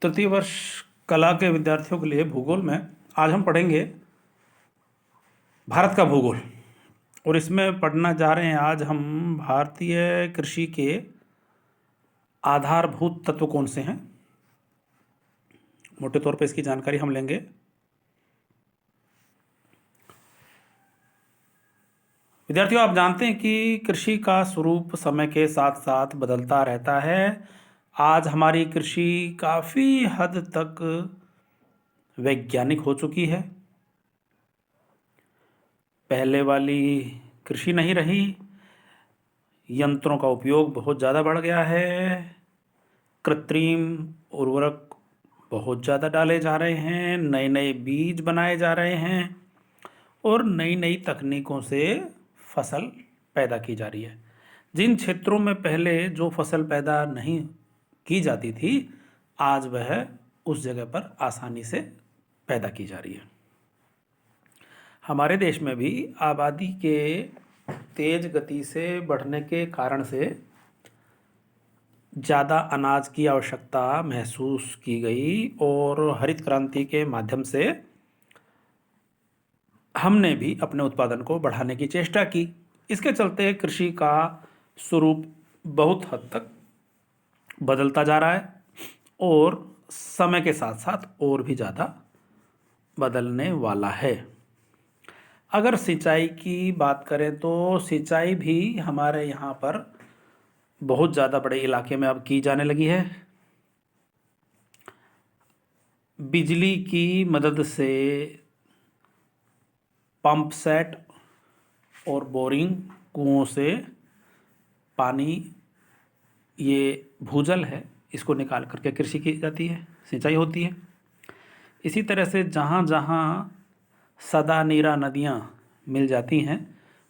तृतीय वर्ष कला के विद्यार्थियों के लिए भूगोल में आज हम पढ़ेंगे भारत का भूगोल। और इसमें पढ़ना जा रहे हैं आज हम भारतीय कृषि के आधारभूत तत्व कौन से हैं। मोटे तौर पर इसकी जानकारी हम लेंगे। विद्यार्थियों, आप जानते हैं कि कृषि का स्वरूप समय के साथ साथ बदलता रहता है। आज हमारी कृषि काफ़ी हद तक वैज्ञानिक हो चुकी है। पहले वाली कृषि नहीं रही। यंत्रों का उपयोग बहुत ज़्यादा बढ़ गया है। कृत्रिम उर्वरक बहुत ज़्यादा डाले जा रहे हैं। नए नए बीज बनाए जा रहे हैं और नई नई तकनीकों से फसल पैदा की जा रही है। जिन क्षेत्रों में पहले जो फसल पैदा नहीं की जाती थी, आज वह उस जगह पर आसानी से पैदा की जा रही है। हमारे देश में भी आबादी के तेज गति से बढ़ने के कारण से ज़्यादा अनाज की आवश्यकता महसूस की गई और हरित क्रांति के माध्यम से हमने भी अपने उत्पादन को बढ़ाने की चेष्टा की। इसके चलते कृषि का स्वरूप बहुत हद तक बदलता जा रहा है और समय के साथ साथ और भी ज़्यादा बदलने वाला है। अगर सिंचाई की बात करें तो सिंचाई भी हमारे यहाँ पर बहुत ज़्यादा बड़े इलाके में अब की जाने लगी है। बिजली की मदद से पंप सेट और बोरिंग कुओं से पानी, ये भूजल है, इसको निकाल करके कृषि की जाती है, सिंचाई होती है। इसी तरह से जहाँ जहाँ सदा नीरा नदियाँ मिल जाती हैं,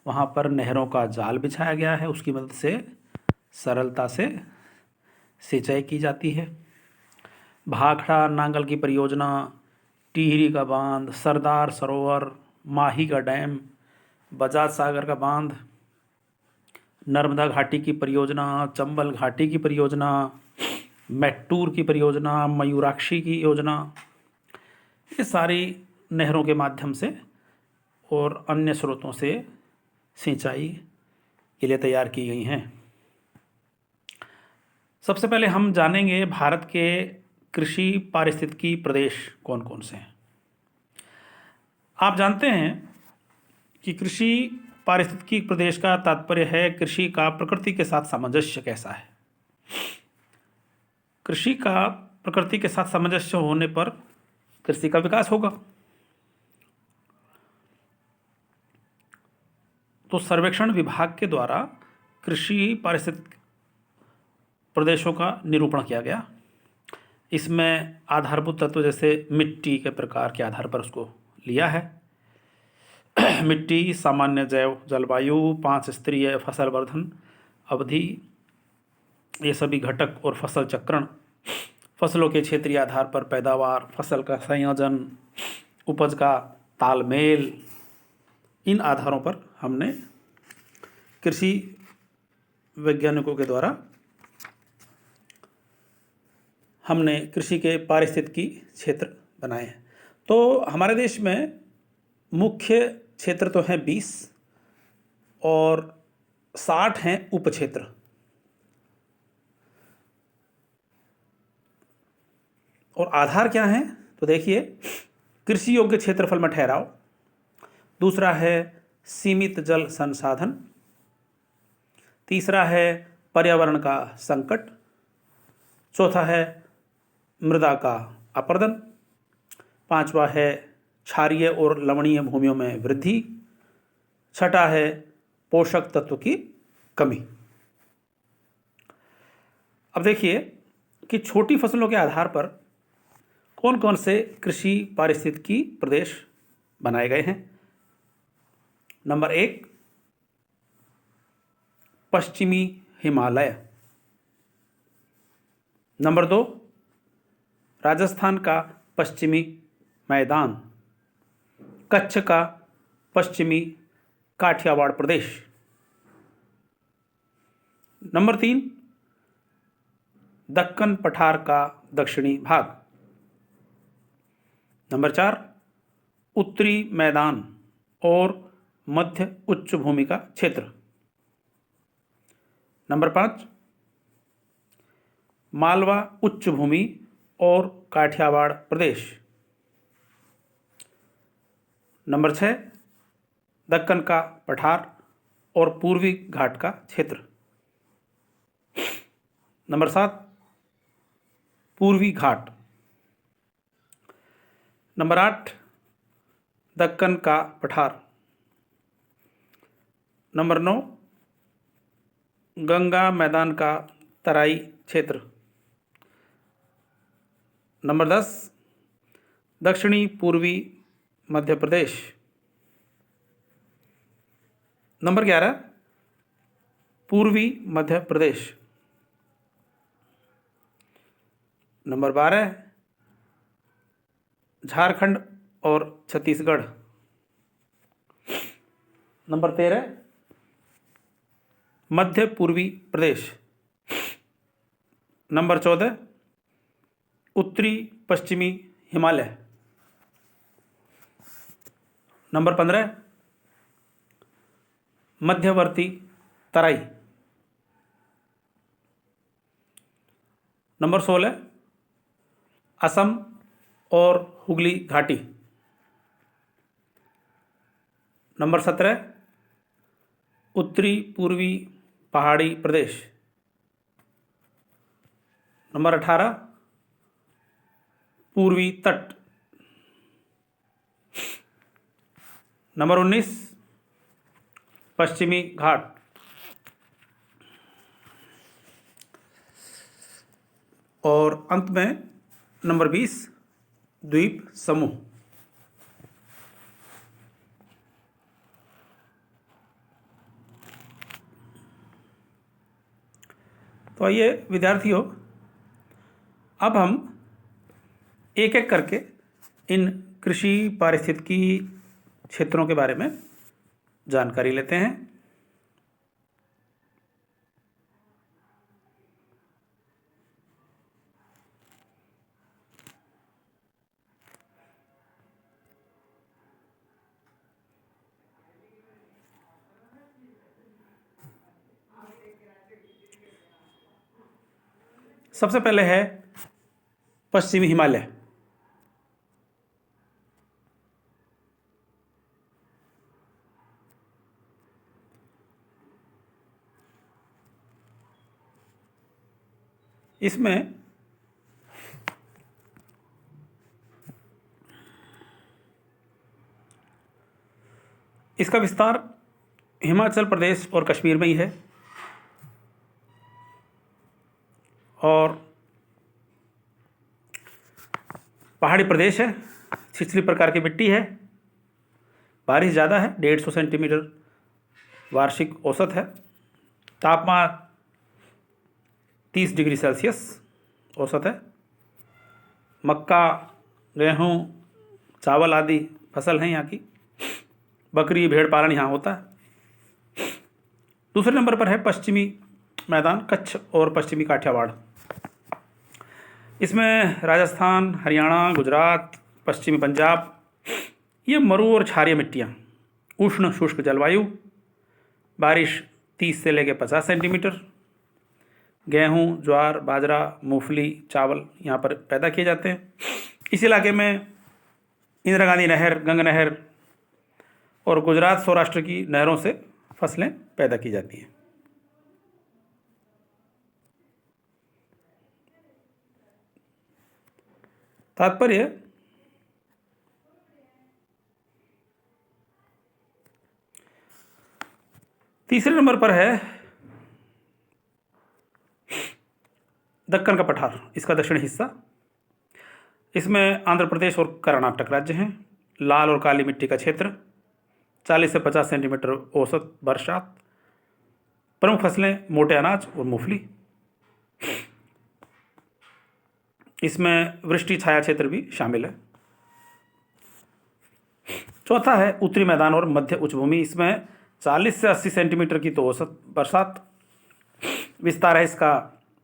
वहाँ पर नहरों का जाल बिछाया गया है। उसकी मदद से सरलता से सिंचाई की जाती है। भाखड़ा नांगल की परियोजना, टिहरी का बांध, सरदार सरोवर, माही का डैम, बजाज सागर का बांध, नर्मदा घाटी की परियोजना, चंबल घाटी की परियोजना, मैट्टूर की परियोजना, मयूराक्षी की योजना, ये सारी नहरों के माध्यम से और अन्य स्रोतों से सिंचाई के लिए तैयार की गई हैं। सबसे पहले हम जानेंगे भारत के कृषि पारिस्थितिकी प्रदेश कौन कौन से हैं। आप जानते हैं कि कृषि पारिस्थितिकी प्रदेश का तात्पर्य है कृषि का प्रकृति के साथ सामंजस्य कैसा है। कृषि का प्रकृति के साथ सामंजस्य होने पर कृषि का विकास होगा। तो सर्वेक्षण विभाग के द्वारा कृषि पारिस्थितिक प्रदेशों का निरूपण किया गया। इसमें आधारभूत तत्व जैसे मिट्टी के प्रकार के आधार पर उसको लिया है। मिट्टी, सामान्य जैव जलवायु, 5 स्तरीय फसल वर्धन अवधि, ये सभी घटक और फसल चक्रण, फसलों के क्षेत्रीय आधार पर पैदावार, फसल का संयोजन, उपज का तालमेल, इन आधारों पर हमने कृषि वैज्ञानिकों के द्वारा हमने कृषि के पारिस्थितिकी क्षेत्र बनाए हैं। तो हमारे देश में मुख्य क्षेत्र तो हैं 20 और 60 हैं उपक्षेत्र। और आधार क्या हैं तो देखिए, कृषि योग्य क्षेत्रफल में ठहराव, दूसरा है सीमित जल संसाधन, तीसरा है पर्यावरण का संकट, चौथा है मृदा का अपरदन, पांचवा है क्षारीय और लवणीय भूमियों में वृद्धि, छठा है पोषक तत्व की कमी। अब देखिए कि छोटी फसलों के आधार पर कौन कौन से कृषि पारिस्थितिकी प्रदेश बनाए गए हैं। नंबर 1, पश्चिमी हिमालय। नंबर 2, राजस्थान का पश्चिमी मैदान, कच्छ का पश्चिमी काठियावाड़ प्रदेश। नंबर 3, दक्कन पठार का दक्षिणी भाग। नंबर 4, उत्तरी मैदान और मध्य उच्च भूमि का क्षेत्र। नंबर 5, मालवा उच्च भूमि और काठियावाड़ प्रदेश। नंबर 6, दक्कन का पठार और पूर्वी घाट का क्षेत्र। नंबर 7, पूर्वी घाट। नंबर 8, दक्कन का पठार। नंबर 9, गंगा मैदान का तराई क्षेत्र। नंबर 10, दक्षिणी पूर्वी मध्य प्रदेश। नंबर 11, पूर्वी मध्य प्रदेश। नंबर 12, झारखंड और छत्तीसगढ़। नंबर 13, मध्य पूर्वी प्रदेश। नंबर 14, उत्तरी पश्चिमी हिमालय। नंबर 15, मध्यवर्ती तराई। नंबर 16, असम और हुगली घाटी। नंबर 17, उत्तरी पूर्वी पहाड़ी प्रदेश। नंबर 18, पूर्वी तट। नंबर 19, पश्चिमी घाट। और अंत में नंबर 20, द्वीप समूह। तो आइए विद्यार्थियों, अब हम एक एक करके इन कृषि पारिस्थितिकी क्षेत्रों के बारे में जानकारी लेते हैं। सबसे पहले है पश्चिमी हिमालय। इसमें इसका विस्तार हिमाचल प्रदेश और कश्मीर में ही है और पहाड़ी प्रदेश है। छिछली प्रकार की मिट्टी है। बारिश ज़्यादा है, 150 सेंटीमीटर वार्षिक औसत है। तापमान 30 डिग्री सेल्सियस औसत है। मक्का, गेहूँ, चावल आदि फसल हैं यहाँ की। बकरी भेड़ पालन यहाँ होता है। दूसरे नंबर पर है पश्चिमी मैदान, कच्छ और पश्चिमी काठियावाड़। इसमें राजस्थान, हरियाणा, गुजरात, पश्चिमी पंजाब, ये मरु और क्षारीय मिट्टियाँ, उष्ण शुष्क जलवायु, बारिश 30 से लेकर 50 सेंटीमीटर। गेहूँ, ज्वार, बाजरा, मूंगफली, चावल यहाँ पर पैदा किए जाते हैं। इस इलाके में इंदिरा गांधी नहर, गंगा नहर और गुजरात सौराष्ट्र की नहरों से फसलें पैदा की जाती हैं। तात्पर्य, तीसरे नंबर पर है दक्कन का पठार, इसका दक्षिणी हिस्सा। इसमें आंध्र प्रदेश और कर्नाटक राज्य हैं। लाल और काली मिट्टी का क्षेत्र, 40 से 50 सेंटीमीटर औसत बरसात। प्रमुख फसलें मोटे अनाज और मूंगफली। इसमें वृष्टि छाया क्षेत्र भी शामिल है। चौथा है उत्तरी मैदान और मध्य उच्च भूमि। इसमें 40 से 80 सेंटीमीटर की तो औसत बरसात। विस्तार है इसका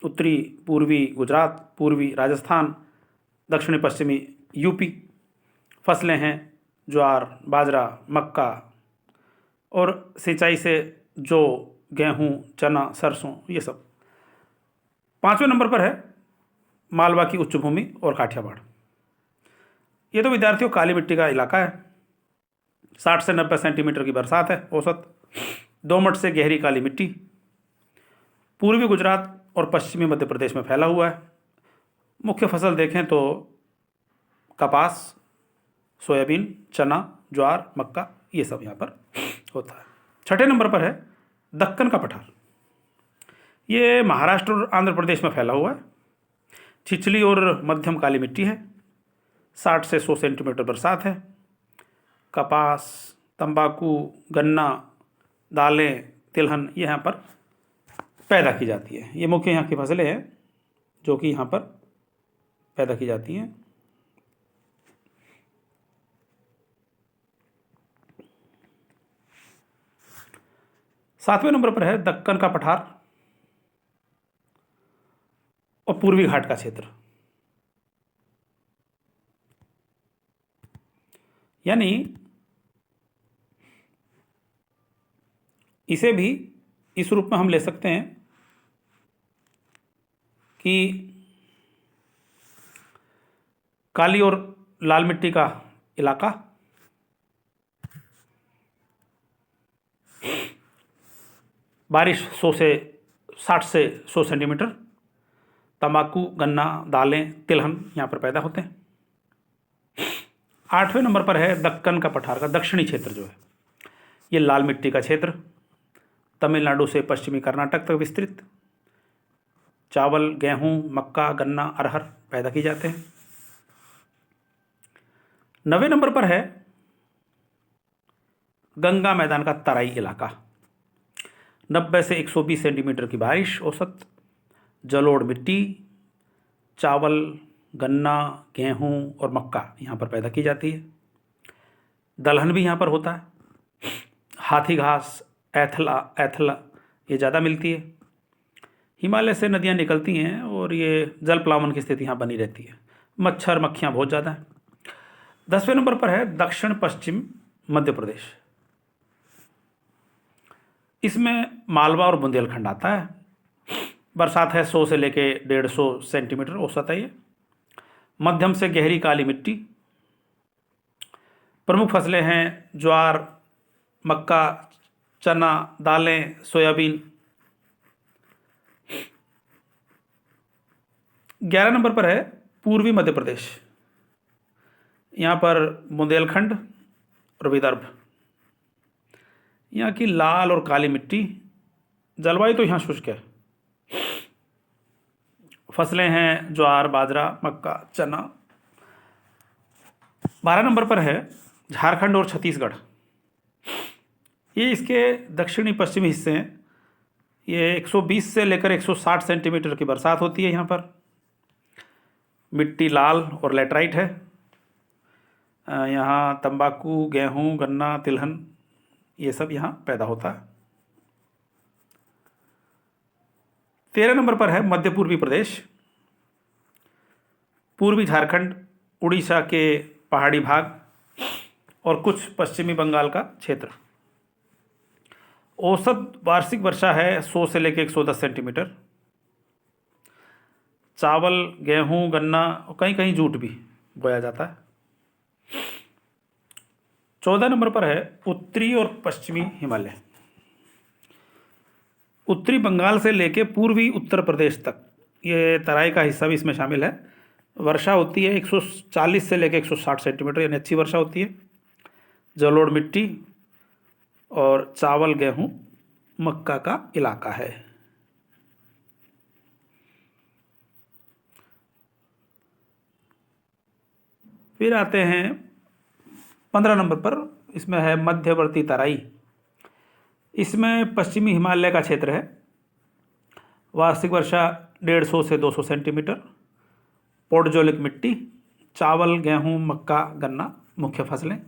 उत्तरी पूर्वी गुजरात, पूर्वी राजस्थान, दक्षिणी पश्चिमी यूपी। फसलें हैं ज्वार, बाजरा, मक्का और सिंचाई से जौ, गेहूँ, चना, सरसों, ये सब। 5वें नंबर पर है मालवा की उच्च भूमि और काठियावाड़। ये तो विद्यार्थियों काली मिट्टी का इलाका है। 60 से 90 सेंटीमीटर की बरसात है औसत। दोमट से गहरी काली मिट्टी पूर्वी गुजरात और पश्चिमी मध्य प्रदेश में फैला हुआ है। मुख्य फसल देखें तो कपास, सोयाबीन, चना, ज्वार, मक्का, ये सब यहाँ पर होता है। 6ठे नंबर पर है दक्कन का पठार। ये महाराष्ट्र और आंध्र प्रदेश में फैला हुआ है। छिछली और मध्यम काली मिट्टी है। 60 से 100 सेंटीमीटर बरसात है। कपास, तंबाकू, गन्ना, दालें, तिलहन ये यहाँ पर पैदा की जाती है। ये मुख्य यहाँ की फसलें हैं जो कि यहाँ पर पैदा की जाती हैं। सातवें नंबर पर है दक्कन का पठार और पूर्वी घाट का क्षेत्र। यानी इसे भी इस रूप में हम ले सकते हैं कि काली और लाल मिट्टी का इलाका, बारिश 60 से 100 सेंटीमीटर, तंबाकू, गन्ना, दालें, तिलहन यहाँ पर पैदा होते हैं। 8वें नंबर पर है दक्कन का पठार का दक्षिणी क्षेत्र जो है, ये लाल मिट्टी का क्षेत्र, तमिलनाडु से पश्चिमी कर्नाटक तक विस्तृत। चावल, गेहूं, मक्का, गन्ना, अरहर पैदा किए जाते हैं। 9वें नंबर पर है गंगा मैदान का तराई इलाका। 90 से 120 सेंटीमीटर की बारिश औसत, जलोढ़ मिट्टी, चावल, गन्ना, गेहूं और मक्का यहाँ पर पैदा की जाती है। दलहन भी यहाँ पर होता है। हाथी घास, एथला ये ज़्यादा मिलती है। हिमालय से नदियाँ निकलती हैं और ये जल प्लावन की स्थिति यहाँ बनी रहती है। मच्छर, मक्खियाँ बहुत ज़्यादा हैं। 10वें नंबर पर है दक्षिण पश्चिम मध्य प्रदेश। इसमें मालवा और बुंदेलखंड आता है। बरसात है 100 से लेके 150 सेंटीमीटर औसत है ये। मध्यम से गहरी काली मिट्टी। प्रमुख फसलें हैं ज्वार, मक्का, चना, दालें, सोयाबीन। 11 नंबर पर है पूर्वी मध्य प्रदेश। यहाँ पर बुंदेलखंड और विदर्भ। यहाँ की लाल और काली मिट्टी, जलवायु तो यहाँ शुष्क है। फसलें हैं ज्वार, बाजरा, मक्का, चना। 12 नंबर पर है झारखंड और छत्तीसगढ़। ये इसके दक्षिणी पश्चिमी हिस्से हैं। ये 120 से लेकर 160 सेंटीमीटर की बरसात होती है यहाँ पर। मिट्टी लाल और लेटराइट है। यहाँ तंबाकू, गेहूँ, गन्ना, तिलहन ये सब यहाँ पैदा होता है। 13 नंबर पर है मध्य पूर्वी प्रदेश। पूर्वी झारखंड, उड़ीसा के पहाड़ी भाग और कुछ पश्चिमी बंगाल का क्षेत्र। औसत वार्षिक वर्षा है 100 से लेकर 110 सेंटीमीटर। चावल, गेहूं, गन्ना और कहीं कहीं जूट भी बोया जाता है। 14 नंबर पर है उत्तरी और पश्चिमी हिमालय। उत्तरी बंगाल से लेके पूर्वी उत्तर प्रदेश तक ये तराई का हिस्सा भी इसमें शामिल है। वर्षा होती है 140 से लेकर 160 सेंटीमीटर, यानी अच्छी वर्षा होती है। जलोढ़ मिट्टी और चावल, गेहूं, मक्का का इलाका है। फिर आते हैं 15 नंबर पर, इसमें है मध्यवर्ती तराई। इसमें पश्चिमी हिमालय का क्षेत्र है। वार्षिक वर्षा 150 से 200 सेंटीमीटर। पौडजोलिक मिट्टी, चावल, गेहूं, मक्का, गन्ना मुख्य फसलें।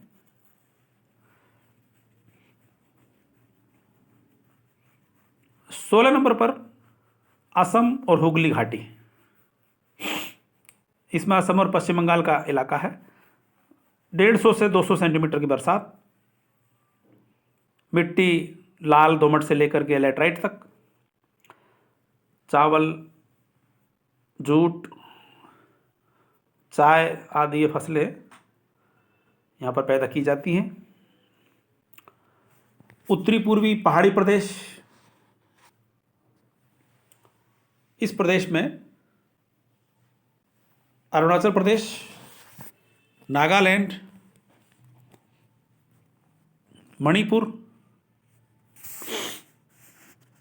सोलह नंबर पर असम और हुगली घाटी, इसमें असम और पश्चिम बंगाल का इलाका है। 150 से 200 सेंटीमीटर की बरसात। मिट्टी लाल दोमट से लेकर के लैटराइट तक। चावल, जूट, चाय आदि ये फसलें यहाँ पर पैदा की जाती हैं। उत्तरी पूर्वी पहाड़ी प्रदेश, इस प्रदेश में अरुणाचल प्रदेश, नागालैंड, मणिपुर,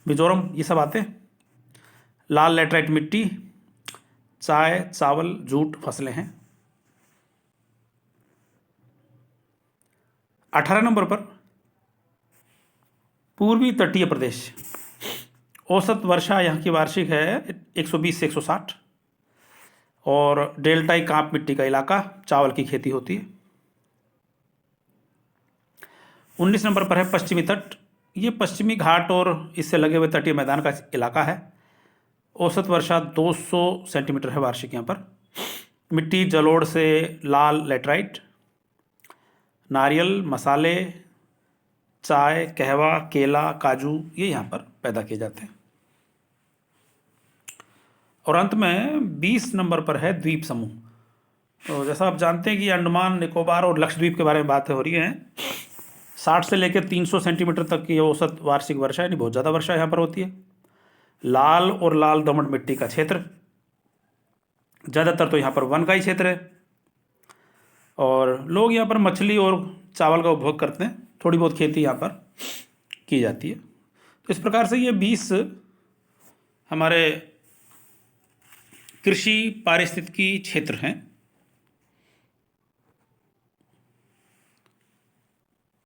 मिजोरम ये सब आते हैं। लाल लैटराइट मिट्टी, चाय, चावल, जूट फसलें हैं। 18 नंबर पर पूर्वी तटीय प्रदेश। औसत वर्षा यहाँ की वार्षिक है 120 से 160 और डेल्टाई कांप मिट्टी का इलाका, चावल की खेती होती है। 19 नंबर पर है पश्चिमी तट। ये पश्चिमी घाट और इससे लगे हुए तटीय मैदान का इलाका है। औसत वर्षा 200 सेंटीमीटर है वार्षिक यहाँ पर। मिट्टी जलोढ़ से लाल लैटराइट। नारियल, मसाले, चाय, कहवा, केला, काजू ये यहाँ पर पैदा किए जाते हैं। और अंत में 20 नंबर पर है द्वीप समूह। तो जैसा आप जानते हैं कि अंडमान निकोबार और लक्षद्वीप के बारे में बातें हो रही हैं। 60 से लेकर 300 सेंटीमीटर तक की औसत वार्षिक वर्षा, यानी बहुत ज़्यादा वर्षा यहाँ पर होती है। लाल और लाल दोमट मिट्टी का क्षेत्र, ज़्यादातर तो यहाँ पर वन का ही क्षेत्र है और लोग यहाँ पर मछली और चावल का उपभोग करते हैं। थोड़ी बहुत खेती यहाँ पर की जाती है। तो इस प्रकार से ये 20 हमारे कृषि पारिस्थितिकी क्षेत्र हैं